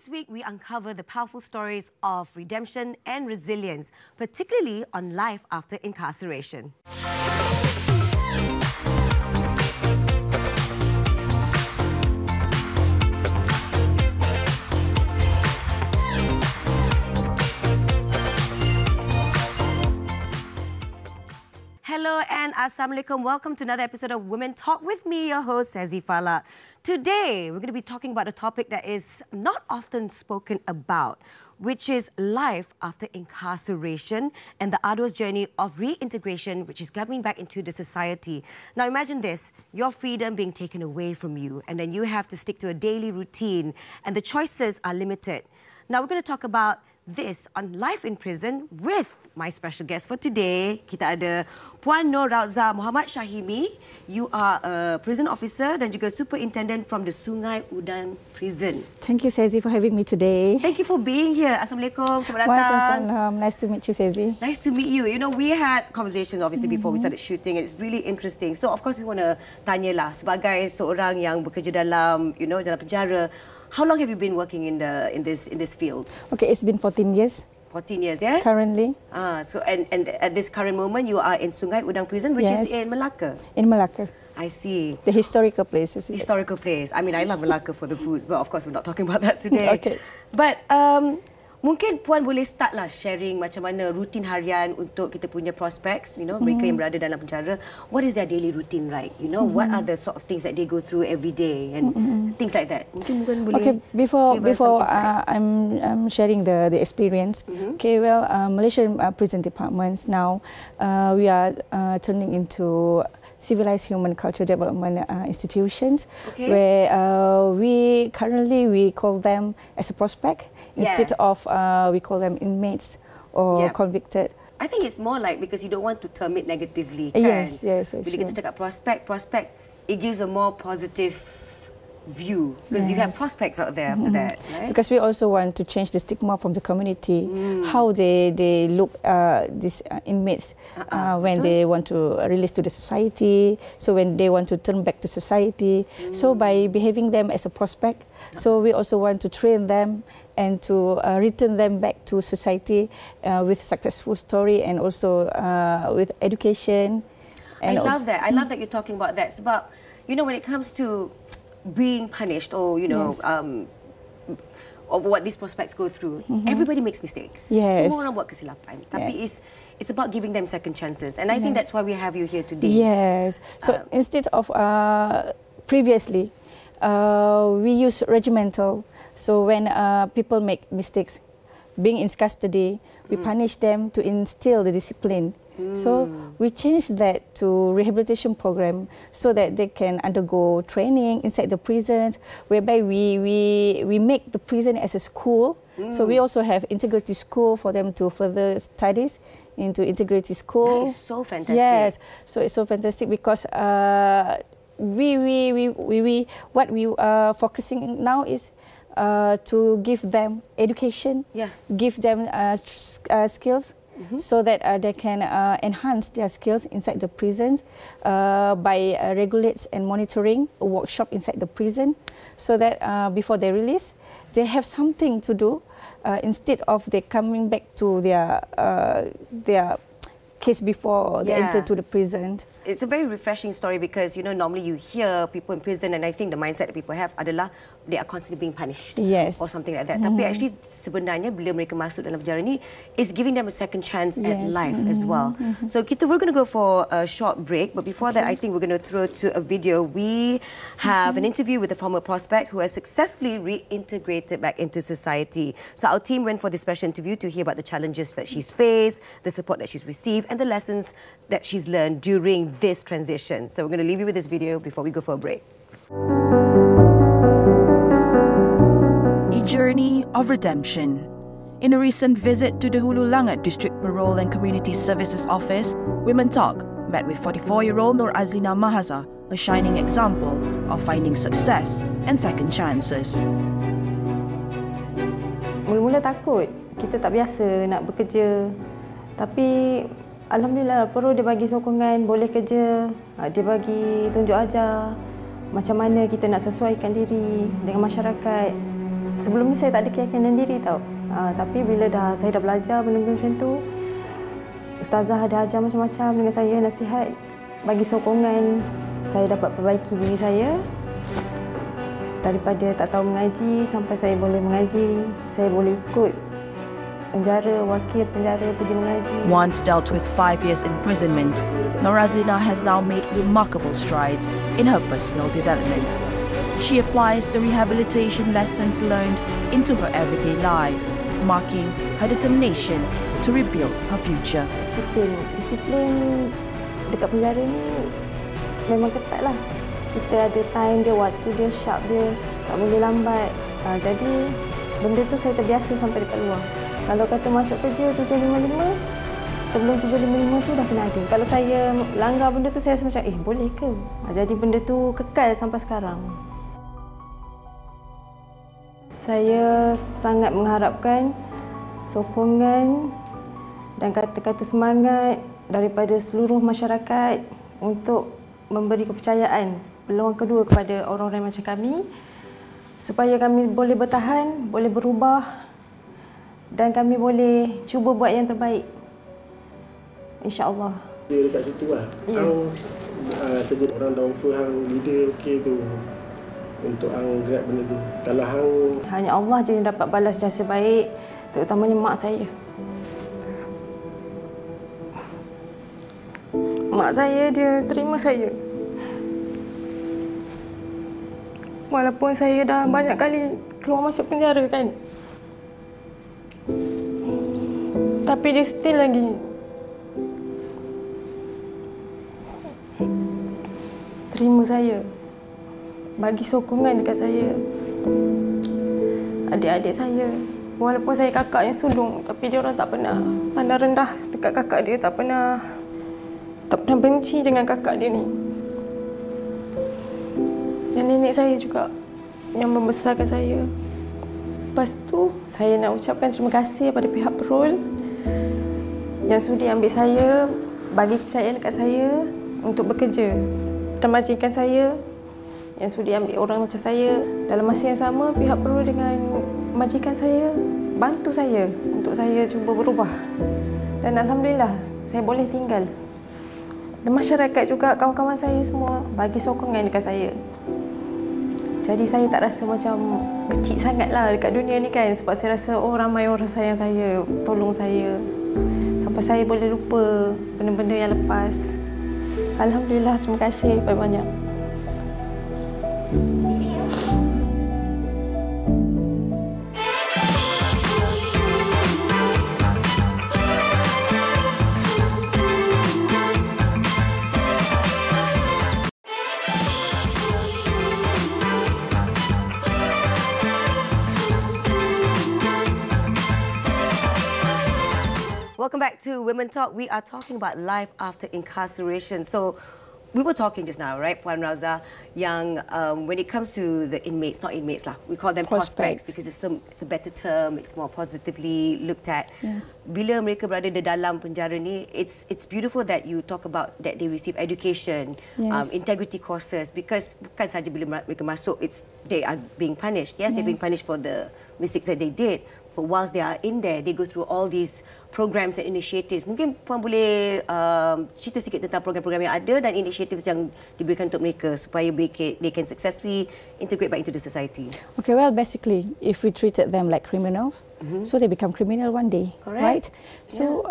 This week, we uncover the powerful stories of redemption and resilience, particularly on life after incarceration. Hello and Assalamualaikum. Welcome to another episode of Women Talk with me, your host, Sazzy Falak. Today, we're going to be talking about a topic that is not often spoken about, which is life after incarceration and the arduous journey of reintegration, which is coming back into the society. Now, imagine this, your freedom being taken away from you, and then you have to stick to a daily routine, and the choices are limited. Now, we're going to talk about this on life in prison with my special guest for today. Kita ada Puan Nur Rauza Muhammad Syahimi. You are a prison officer dan juga superintendent from the Sungai Udang Prison. Thank you, Sazzy, for having me today. Thank you for being here. Assalamualaikum. Selamat datang. Waalaikumsalam. Nice to meet you, Sazzy. Nice to meet you. You know, we had conversations obviously before we started shooting, and it's really interesting. So, of course, we want to tanyalah sebagai seorang yang bekerja dalam, dalam penjara. How long have you been working in this field? Okay, it's been 14 years. 14 years, yeah? Currently. So at this current moment, you are in Sungai Udang Prison, which is in Malacca. In Malacca. I see. The historical place. Historical place. I mean, I love Malacca for the food, but of course, we're not talking about that today. Okay. But mungkin Puan boleh start lah sharing macam mana rutin harian untuk kita punya prospects, mereka yang berada dalam penjara. What is their daily routine like? What are the sort of things that they go through every day and things like that? Mungkin boleh. Okay, before I'm sharing the experience. Okay, well, Malaysian prison departments now we are turning into civilized human culture development institutions, where we currently call them as a prospect instead of we call them inmates or convicted. I think it's more like because you don't want to term it negatively. Yes. Bila kita cakap prospect, it gives a more positive view because you have prospects out there after that, right? Because we also want to change the stigma from the community, how they look these inmates when they want to release to the society, so when they want to turn back to society. So by behaving them as a prospect, so we also want to train them and to return them back to society with successful story and also with education. And I love that. I love that you're talking about that. Sebab, when it comes to being punished or, or what these prospects go through, everybody makes mistakes. Yes. Semua orang buat kesilapan. Tapi it's about giving them second chances. And I think that's why we have you here today. Yes. So instead of previously, we use regimental. So when people make mistakes, being in custody, we punish them to instill the discipline. So we changed that to rehabilitation program so that they can undergo training inside the prisons, whereby we make the prison as a school. So we also have integrity school for them to further studies into integrity school. That is so fantastic. Yes, so it's so fantastic because what we are focusing now is to give them education, give them skills, so that they can enhance their skills inside the prisons by regulates and monitoring a workshop inside the prison, so that before they release, they have something to do instead of they coming back to their case before they enter to the prison. It's a very refreshing story because, normally you hear people in prison and I think the mindset that people have adalah they are constantly being punished or something like that. Tapi actually sebenarnya bila mereka masuk dalam penjara ni, it's giving them a second chance at life as well. So we're going to go for a short break, but before that I think we're going to throw to a video. We have an interview with a former prospect who has successfully reintegrated back into society. So our team went for this special interview to hear about the challenges that she's faced, the support that she's received and the lessons that she's learned during this transition. So we're going to leave you with this video before we go for a break. A journey of redemption. In a recent visit to the Hulu Langgan District Parole and Community Services Office, Women Talk met with 44-year-old Nur Azlina Mahaza, a shining example of finding success and second chances. Mula-mula takut, kita tak biasa nak bekerja. Tapi alhamdulillah, Perlu dia bagi sokongan, boleh kerja. Dia bagi tunjuk ajar macam mana kita nak sesuaikan diri dengan masyarakat. sebelum ni saya tak ada keyakinan diri tau. Tapi bila saya dah belajar benda-benda macam tu, ustazah ada ajar macam-macam dengan saya, nasihat, bagi sokongan saya dapat perbaiki diri saya. Daripada tak tahu mengaji sampai saya boleh mengaji, saya boleh ikut penjara, wakil penjara pergi mengaji. Once dealt with 5 years imprisonment, Nur Azlina has now made remarkable strides in her personal development. She applies the rehabilitation lessons learned into her everyday life, marking her determination to rebuild her future. Disiplin dekat penjara ni memang ketat lah. Kita ada time dia, waktu dia, sharp dia, tak boleh lambat. Jadi benda tu saya terbiasa sampai dekat luar. Kalau kata masuk kerja 7.55, sebelum 7.55 tu dah kena ada. Kalau saya langgar benda tu, saya rasa macam, boleh ke? Jadi benda tu kekal sampai sekarang. Saya sangat mengharapkan sokongan dan kata-kata semangat daripada seluruh masyarakat untuk memberi kepercayaan, peluang kedua kepada orang-orang macam kami, supaya kami boleh bertahan, boleh berubah dan kami boleh cuba buat yang terbaik. InsyaAllah. Dia dekat situ lah. Hang terjadi orang downfall, hang leader okey tu untuk hang grab benda tu. Kalau hang, hanya Allah je yang dapat balas jasa baik, terutamanya mak saya. Mak saya dia terima saya. Walaupun saya dah banyak kali keluar masuk penjara kan. Tapi dia still lagi terima saya. Bagi sokongan dekat saya. Adik-adik saya. Walaupun saya kakak yang sulung, tapi dia orang tak pernah pandang rendah dekat kakak dia, tak pernah benci dengan kakak dia ni. Dan nenek saya juga yang membesarkan saya. Lepas tu, saya nak ucapkan terima kasih kepada pihak Perul yang sudi ambil saya, bagi kepercayaan dekat saya untuk bekerja. Dan majikan saya yang sudi ambil orang macam saya. Dalam masa yang sama, pihak Perul dengan majikan saya bantu saya untuk saya cuba berubah. Dan Alhamdulillah, saya boleh tinggal. Dan masyarakat juga, kawan-kawan saya semua bagi sokongan dekat saya. Jadi saya tak rasa macam kecil sangatlah dekat dunia ni kan, sebab saya rasa ramai orang sayang saya, tolong saya sampai saya boleh lupa benda-benda yang lepas. Alhamdulillah, terima kasih banyak-banyak. Welcome back to Women Talk. We are talking about life after incarceration. So, we were talking just now, right, Puan Rauza, yang when it comes to the inmates, not inmates lah, we call them prospects because it's a better term, it's more positively looked at. Yes. Bila mereka berada di dalam penjara ni, it's beautiful that you talk about that they receive education, yes, integrity courses, because bukan saja bila mereka masuk, they are being punished. Yes, they're being punished for the mistakes that they did, but whilst they are in there, they go through all these programs and initiatives. Mungkin Puan boleh cerita sikit tentang program-program yang ada dan initiatives yang diberikan untuk mereka supaya they can successfully integrate back into the society. Okay, well, basically, if we treated them like criminals, so they become criminal one day, right? So,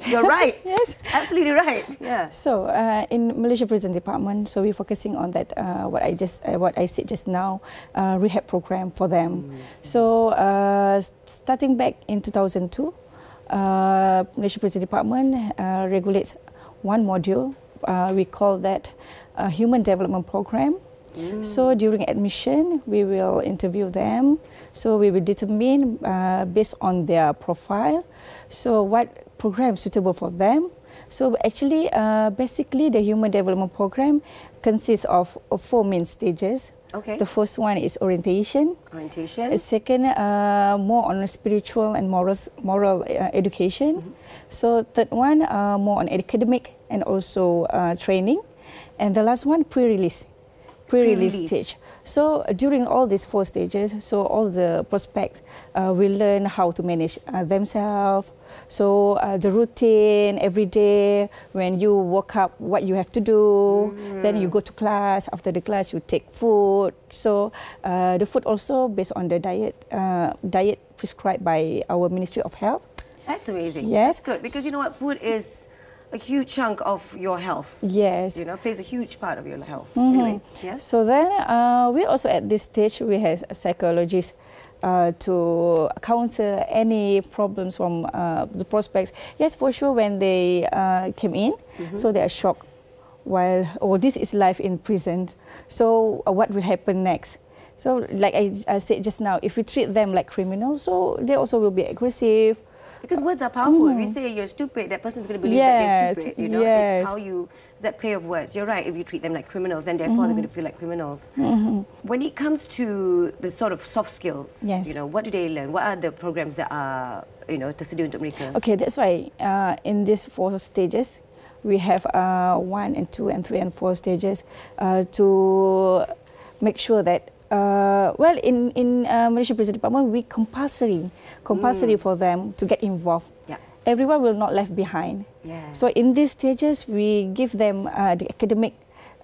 you're right. Yes, absolutely right. Yeah. So, in Malaysia Prison Department, so we're focusing on that. What I said just now, rehab program for them. So, starting back in 2002. Malaysia Prison Department regulates one module. We call that Human Development Program. So during admission, we will interview them. So we will determine based on their profile, so what program suitable for them. So actually, basically, the Human Development Program consists of 4 main stages. Okay. The first one is orientation. Orientation. The second, more on spiritual and moral education. So third one, more on academic and also training. And the last one, pre-release stage. So during all these 4 stages, so all the prospects will learn how to manage themselves. So the routine every day, when you woke up, what you have to do, then you go to class. After the class, you take food. So the food also based on the diet prescribed by our Ministry of Health. That's amazing. Yes. That's good, because you know what, food is a huge chunk of your health. Yes. You know, plays a huge part of your health. Anyway, yes. So then we also at this stage, we have psychologists to counter any problems from the prospects. Yes, for sure, when they came in, so they are shocked. While, oh, this is life in prison. So what will happen next? So like I said just now, if we treat them like criminals, so they also will be aggressive. Because words are powerful. If you say you're stupid, that person's going to believe that they're stupid. You know, it's how you, it's that play of words. You're right. If you treat them like criminals, then therefore they're going to feel like criminals. When it comes to the sort of soft skills, you know, what do they learn? What are the programs that are, you know, tersedia untuk mereka? Okay, that's why in these 4 stages, we have 1 and 2 and 3 and 4 stages to make sure that well, in Malaysia Prison Department, we compulsory for them to get involved. Yeah. Everyone will not left behind. Yeah. So in these stages, we give them the academic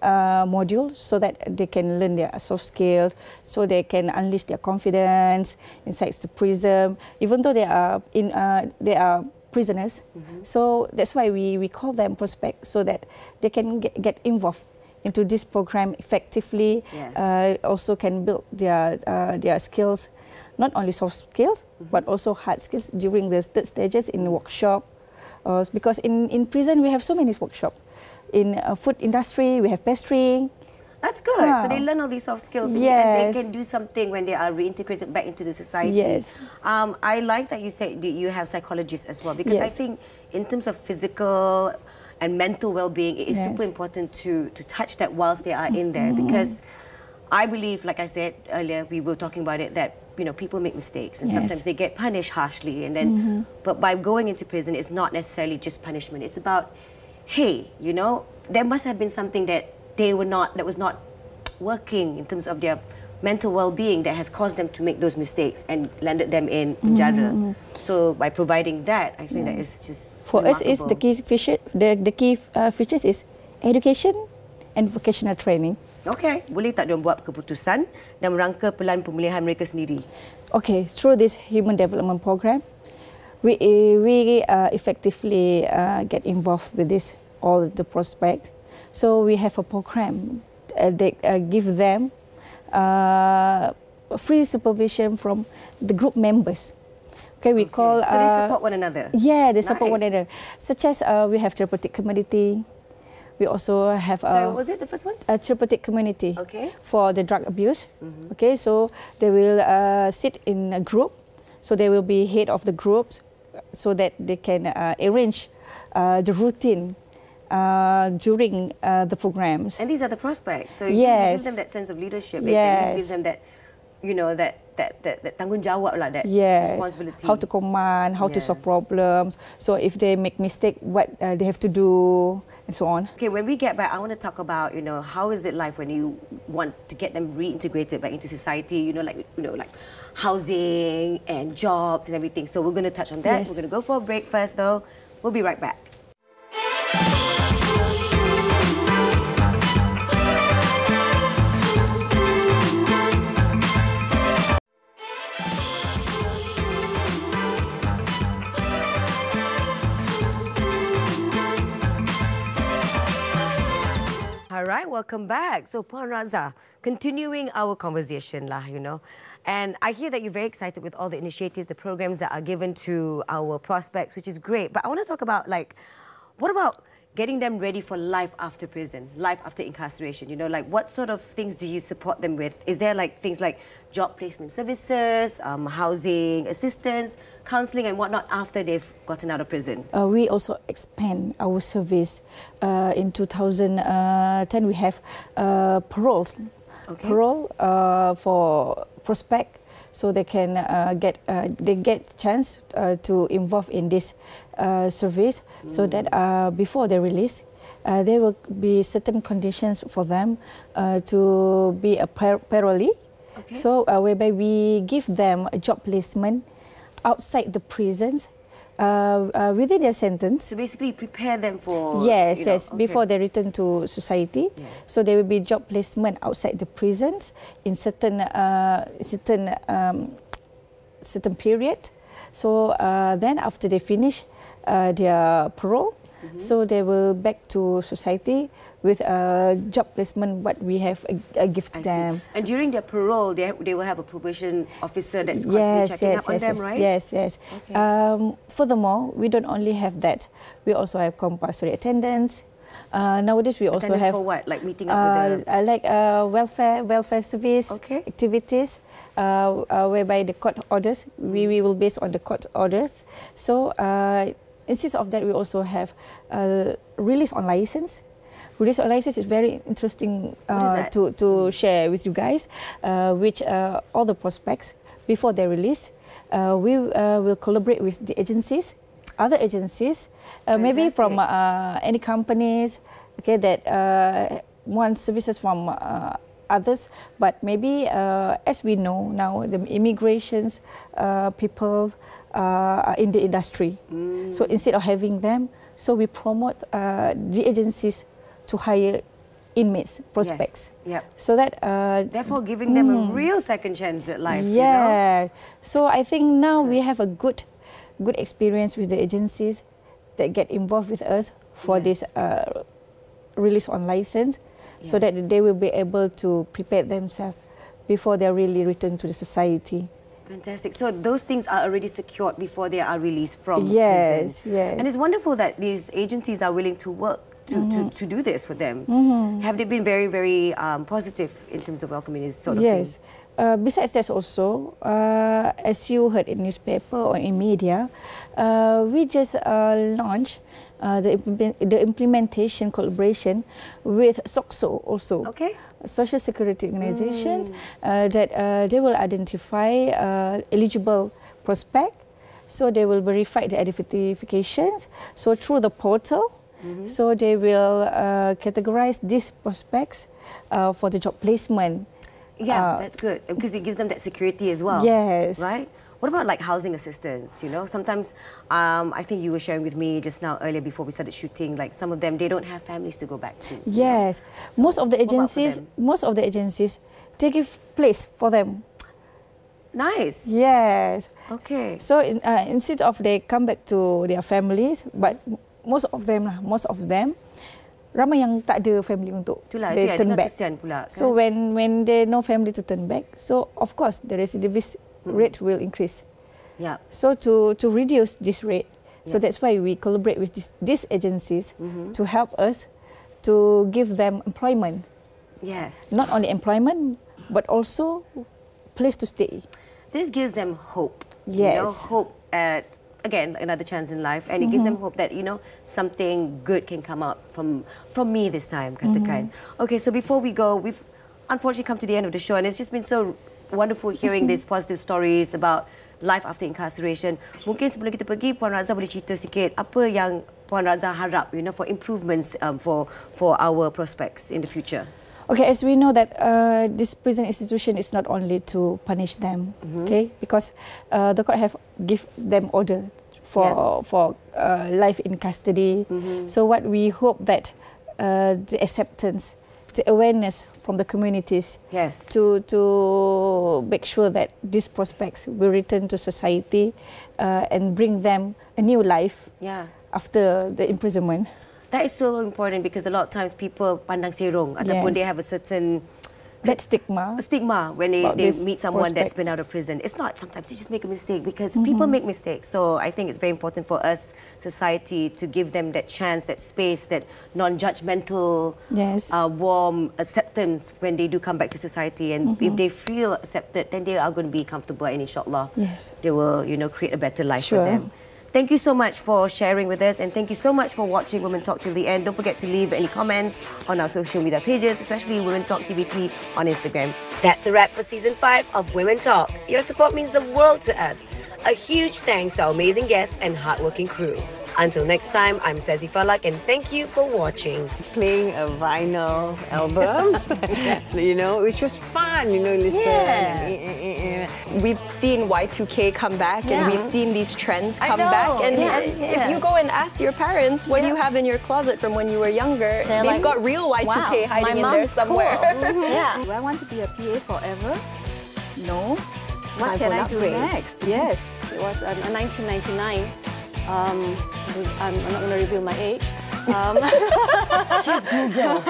module so that they can learn their soft skills, so they can unleash their confidence inside the prison. Even though they are prisoners, so that's why we call them prospect, so that they can get involved into this program effectively. Also can build their skills, not only soft skills but also hard skills during the 3rd stages in the workshop. Because in prison we have so many workshops. In food industry we have pastry. That's good. So they learn all these soft skills and they can do something when they are reintegrated back into the society. Yes. I like that you said that you have psychologists as well, because I think in terms of physical and mental well-being, it is super important to touch that whilst they are in there, because I believe, like I said earlier, we were talking about it, that you know, people make mistakes and sometimes they get punished harshly, and then but by going into prison, it's not necessarily just punishment. It's about, hey, you know, there must have been something that was not working in terms of their mental well-being that has caused them to make those mistakes and landed them in penjara. So by providing that, I think that is just for us is the key feature. The key features is education and vocational training. Okay, boleh tak diorang buat keputusan dan merangka pelan pemulihan mereka sendiri? Okay, through this human development program, we effectively get involved with this all the prospect. So we have a program that give them free supervision from the group members. Okay, we call. So they support one another. Yeah, they support one another. Such as we have therapeutic community. We also have. Sorry, what was it, the first one? A therapeutic community. Okay. For the drug abuse. Okay, so they will sit in a group. So they will be head of the groups, so that they can arrange the routine during the programs. And these are the prospects. So you give them that sense of leadership. It gives them that, you know, that tanggungjawab lah, that responsibility. How to command, how to solve problems. So if they make mistake, what they have to do, and so on. Okay, when we get back, I want to talk about, you know, how is it like when you want to get them reintegrated back into society, like housing and jobs and everything. So we're going to touch on that. We're going to go for a break first though. We'll be right back. All right, welcome back. So, Puan Raza, continuing our conversation lah, you know. And I hear that you're very excited with all the initiatives, the programs that are given to our prospects, which is great. But I want to talk about, like, what about getting them ready for life after prison, life after incarceration? You know, like, what sort of things do you support them with? Is there, like, things like job placement services, housing assistance, counselling and whatnot after they've gotten out of prison? We also expand our service. In 2010, we have parole. Okay. Parole for prospect, so they can get chance to involve in this service, so that before they release, there will be certain conditions for them to be a parolee. Okay. So whereby we give them a job placement outside the prisons within their sentence. So basically prepare them for... Yes, you know, yes, before they return to society. Yeah. So there will be job placement outside the prisons in certain period. So then after they finish their parole, so they will back to society with a job placement what we have give to them. And during their parole, they will have a probation officer that's constantly checking up on them, right? Yes, yes. Okay. Furthermore, we don't only have that. We also have compulsory attendance. Nowadays, we also Attendance have... for what? Like meeting up with the... like welfare service activities, whereby the court orders, we will base on the court orders. So instead of that, we also have release on license. Release on license is very interesting to share with you guys, which all the prospects, before they release, we will collaborate with the agencies, other agencies, maybe from any companies, okay, that want services from others, but maybe as we know now, the immigrations people are in the industry. So instead of having them, so we promote the agencies to hire inmates, prospects. Yes. Yep. So that... therefore giving them a real second chance at life, yeah. you know? So I think now we have a good experience with the agencies that get involved with us for this release on license, so that they will be able to prepare themselves before they really return to the society. Fantastic. So those things are already secured before they are released from prison. Yes. And it's wonderful that these agencies are willing to work to do this for them. Have they been very, very positive in terms of welcoming this sort of thing? Yes. Besides that also, as you heard in newspaper or in media, we just launched the implementation collaboration with SOCSO also. Okay. Social security organizations that they will identify eligible prospect, so they will verify the identifications. So through the portal, so they will categorize these prospects for the job placement. Yeah, that's good, because it gives them that security as well. Yes. Right? What about like housing assistance? You know, sometimes I think you were sharing with me just now earlier before we started shooting, like some of them, they don't have families to go back to. Yes. Most of the agencies, they give place for them. Nice. Yes. Okay. So instead of they come back to their families, but most of them, ramai yang tak ada family untuk they turn back. Pula, kan? So when they no family to turn back, so of course the recidivist rate will increase. Yeah. So to reduce this rate, so that's why we collaborate with these agencies to help us to give them employment. Yes. Not only employment, but also place to stay. This gives them hope. Yes. You know, hope at, again, another chance in life, and it gives them hope that, you know, something good can come out from me this time, katakan. Okay, so before we go, we've unfortunately come to the end of the show, and it's just been so wonderful hearing these positive stories about life after incarceration. Mungkin sebelum kita pergi, Puan Raza boleh cerita sikit apa yang Puan Raza harap, you know, for improvements for our prospects in the future. Okay, as we know that this prison institution is not only to punish them, okay, because the court have give them order for life in custody. So what we hope that the acceptance, the awareness from the communities, to make sure that these prospects will return to society and bring them a new life after the imprisonment. That is so important, because a lot of times people pandang serong ataupun they have a certain stigma when they meet someone that's been out of prison. It's not, sometimes you just make a mistake, because people make mistakes. So I think it's very important for us, society, to give them that chance, that space, that non-judgmental, warm acceptance when they do come back to society. And if they feel accepted, then they are going to be comfortable, and inshallah, they will, you know, create a better life for them. Thank you so much for sharing with us, and thank you so much for watching Women Talk till the end. Don't forget to leave any comments on our social media pages, especially Women Talk TV3 on Instagram. That's a wrap for Season 5 of Women Talk. Your support means the world to us. A huge thanks to our amazing guests and hardworking crew. Until next time, I'm Sazzy Falak, and thank you for watching. Playing a vinyl album, you know, which was fun, you know, listen. Yeah. We've seen Y2K come back, and we've seen these trends come back. And if you go and ask your parents, what do you have in your closet from when you were younger? They've got real Y2K hiding in there somewhere. Yeah. Do I want to be a PA forever? No. What Time can for I an do upgrade. next? Yes. It was 1999. I'm not going to reveal my age. Just Google.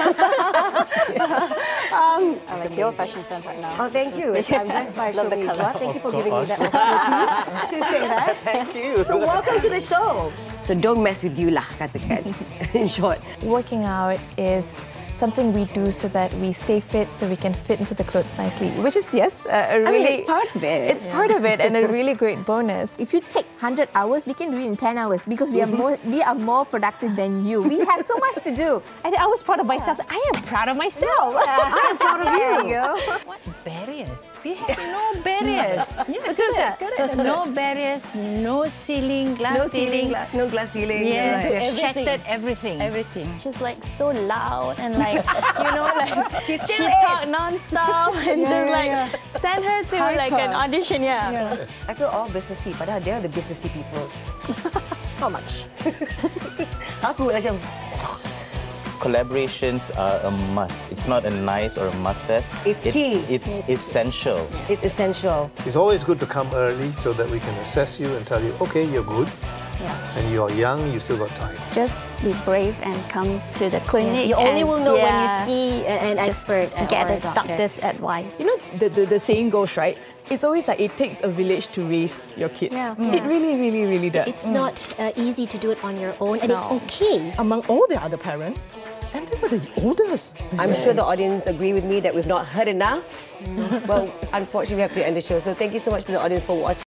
I like your fashion sense right now. Oh, thank you. I'm dressed by Love the Showbiz. colour. Thank you for giving me that opportunity to say that. Thank you. So welcome to the show. So don't mess with you lah, katakan. In short. Working out is something we do so that we stay fit, so we can fit into the clothes nicely, which is, yes, a really... it's part of it. It's part of it and a really great bonus. If you take 100 hours, we can do it in 10 hours because we are more productive than you. We have so much to do. I was proud of myself. I am proud of myself. I am proud of you. What barriers? We have no barriers. Betul tak? No barriers, no ceiling, glass ceiling. No glass ceiling. Yes, Right. we have shattered everything. She's like so loud and like, you know, like She still she talk non-stop and just like send her to like an audition. I feel all businessy, padahal they are the businessy people. How much? Aku macam, Collaborations are a must. It's not a nice or a must-have. It's key. It's essential. it's essential. It's always good to come early so that we can assess you and tell you, okay, you're good. And you're young, you still got time. Just be brave and come to the clinic. You only and, will know when you see an expert Get or a doctor. doctor's advice. You know, the saying goes, right? It's always like it takes a village to raise your kids. It really, really, really does. It's not easy to do it on your own, and it's okay. Among all the other parents, and they were the oldest. I'm sure the audience agree with me that we've not heard enough. Well, unfortunately, we have to end the show. So thank you so much to the audience for watching.